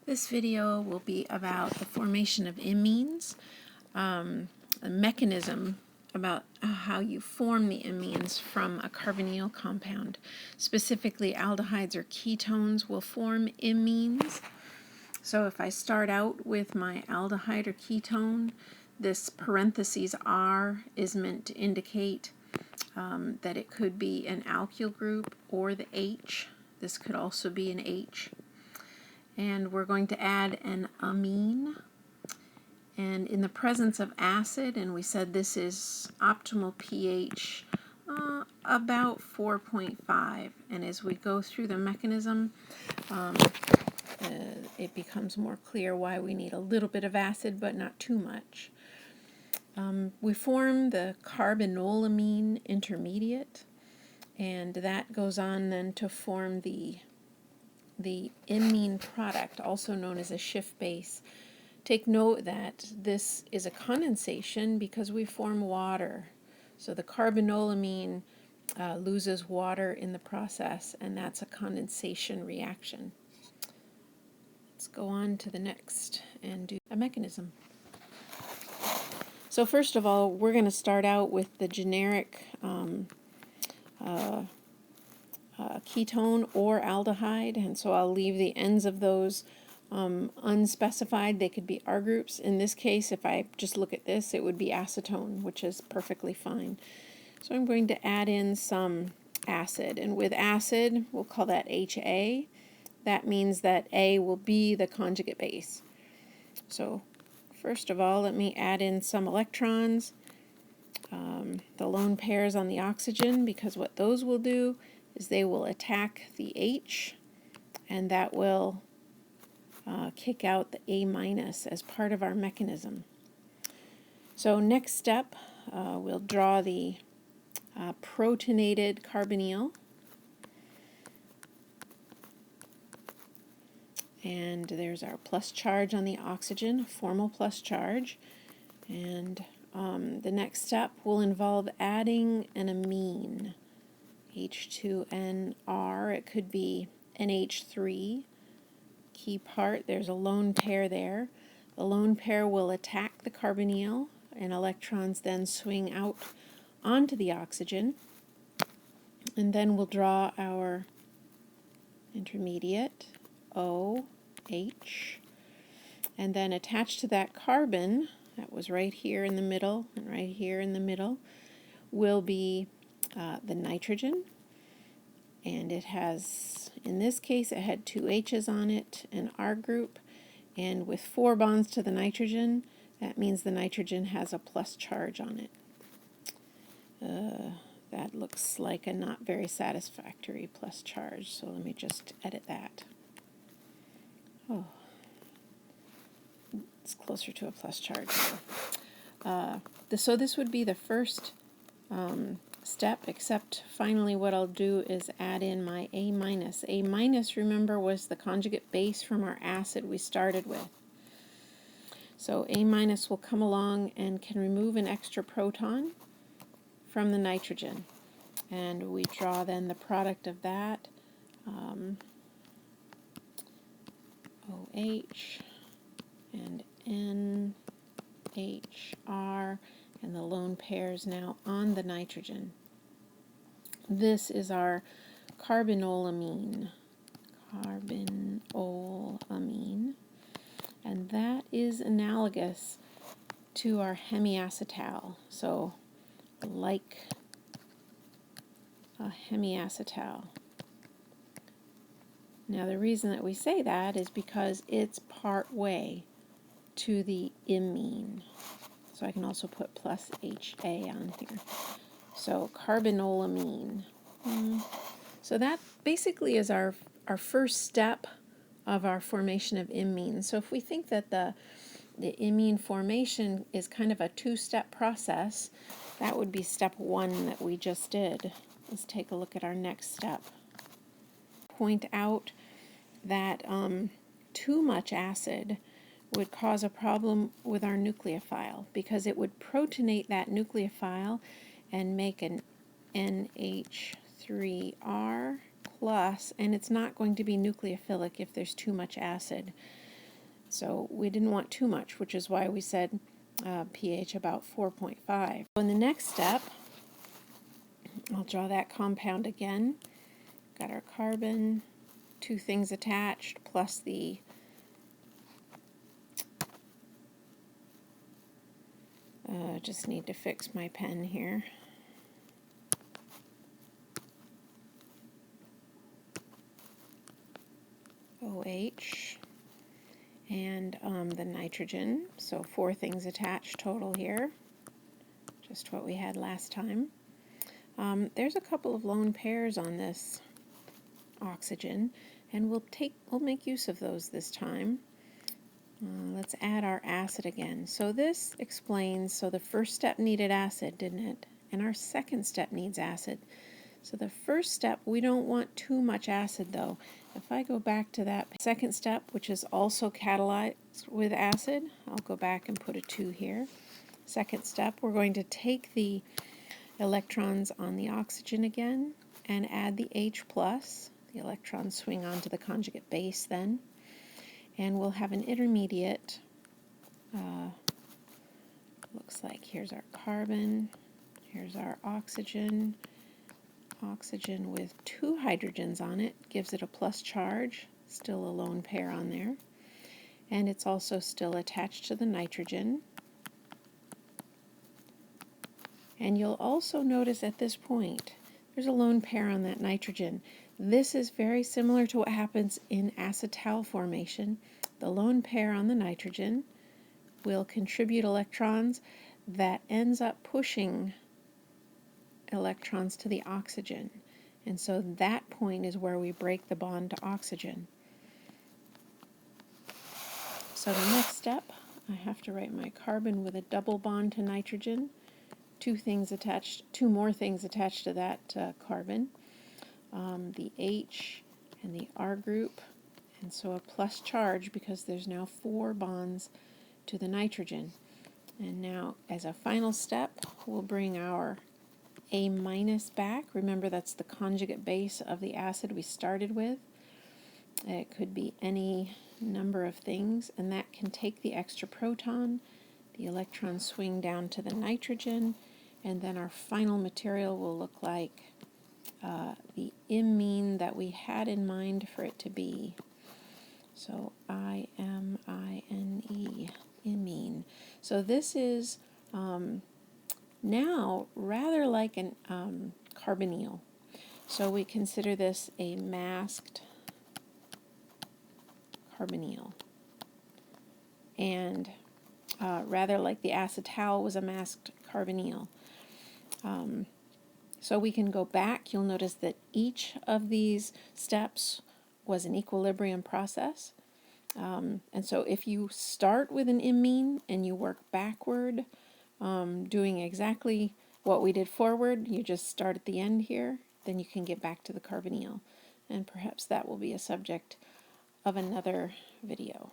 This video will be about the formation of imines, a mechanism about how you form the imines from a carbonyl compound. Specifically, aldehydes or ketones will form imines. So if I start out with my aldehyde or ketone, this parentheses R is meant to indicate that it could be an alkyl group or the H. This could also be an H. And we're going to add an amine. And in the presence of acid, and we said this is optimal pH about 4.5. And as we go through the mechanism, it becomes more clear why we need a little bit of acid, but not too much. We form the carbanolamine intermediate, and that goes on then to form the imine product, also known as a Schiff base. Take note that this is a condensation because we form water. So the carbanolamine loses water in the process, and that's a condensation reaction. Let's go on to the next and do a mechanism. So first of all, we're going to start out with the generic ketone or aldehyde, and so I'll leave the ends of those unspecified. They could be R groups. In this case, if I just look at this, it would be acetone, which is perfectly fine. So I'm going to add in some acid, and with acid, we'll call that HA. That means that A will be the conjugate base. So first of all, let me add in some electrons, the lone pairs on the oxygen, because what those will do is they will attack the H, and that will kick out the A minus as part of our mechanism. So next step, we'll draw the protonated carbonyl, and there's our plus charge on the oxygen, formal plus charge. And the next step will involve adding an amine, H2NR. It could be NH3. Key part, there's a lone pair there. The lone pair will attack the carbonyl, and electrons then swing out onto the oxygen. And then we'll draw our intermediate, OH. And then attached to that carbon, that was right here in the middle and right here in the middle, will be the nitrogen. And it has, in this case, it had two H's on it, an R group, and with 4 bonds to the nitrogen, that means the nitrogen has a plus charge on it. That looks like a not very satisfactory plus charge, so let me just edit that. Oh, it's closer to a plus charge. So this would be the first step, except finally what I'll do is add in my A minus. A minus, remember, was the conjugate base from our acid we started with. So A minus will come along and can remove an extra proton from the nitrogen. And we draw then the product of that, OH and NHR, and the lone pairs now on the nitrogen. This is our carbanolamine, and that is analogous to our hemiacetal, so like a hemiacetal. Now the reason that we say that is because it's part way to the imine. So I can also put plus HA on here. So carbanolamine. So that basically is our first step of our formation of imines. So if we think that the imine formation is kind of a 2-step process, that would be step 1 that we just did. Let's take a look at our next step. Point out that too much acid would cause a problem with our nucleophile, because it would protonate that nucleophile and make an NH3R plus, and it's not going to be nucleophilic if there's too much acid. So we didn't want too much, which is why we said pH about 4.5. So in the next step, I'll draw that compound again. Got our carbon, 2 things attached, plus the just need to fix my pen here. OH and the nitrogen, so 4 things attached total here, just what we had last time. There's a couple of lone pairs on this oxygen, and we'll make use of those this time. Let's add our acid again. So this explains, so the first step needed acid, didn't it? And our second step needs acid. So the first step, we don't want too much acid though. If I go back to that second step, which is also catalyzed with acid, I'll go back and put a 2 here. Second step, we're going to take the electrons on the oxygen again and add the H+. The electrons swing onto the conjugate base then. And we'll have an intermediate, looks like here's our carbon, here's our oxygen. Oxygen with 2 hydrogens on it gives it a plus charge, still a lone pair on there. And it's also still attached to the nitrogen. And you'll also notice at this point, there's a lone pair on that nitrogen. This is very similar to what happens in acetal formation. The lone pair on the nitrogen will contribute electrons that ends up pushing electrons to the oxygen. And so that point is where we break the bond to oxygen. So the next step, I have to write my carbon with a double bond to nitrogen. 2 more things attached to that carbon. The H and the R group, and so a plus charge because there's now 4 bonds to the nitrogen. And now as a final step, we'll bring our A- back. Remember, that's the conjugate base of the acid we started with. It could be any number of things, and that can take the extra proton. The electrons swing down to the nitrogen, and then our final material will look like the imine that we had in mind for it to be. So Imine, imine. So this is now rather like an carbonyl. So we consider this a masked carbonyl. And rather like the acetal was a masked carbonyl. So we can go back. You'll notice that each of these steps was an equilibrium process. And so if you start with an imine and you work backward, doing exactly what we did forward, you just start at the end here, then you can get back to the carbonyl. And perhaps that will be a subject of another video.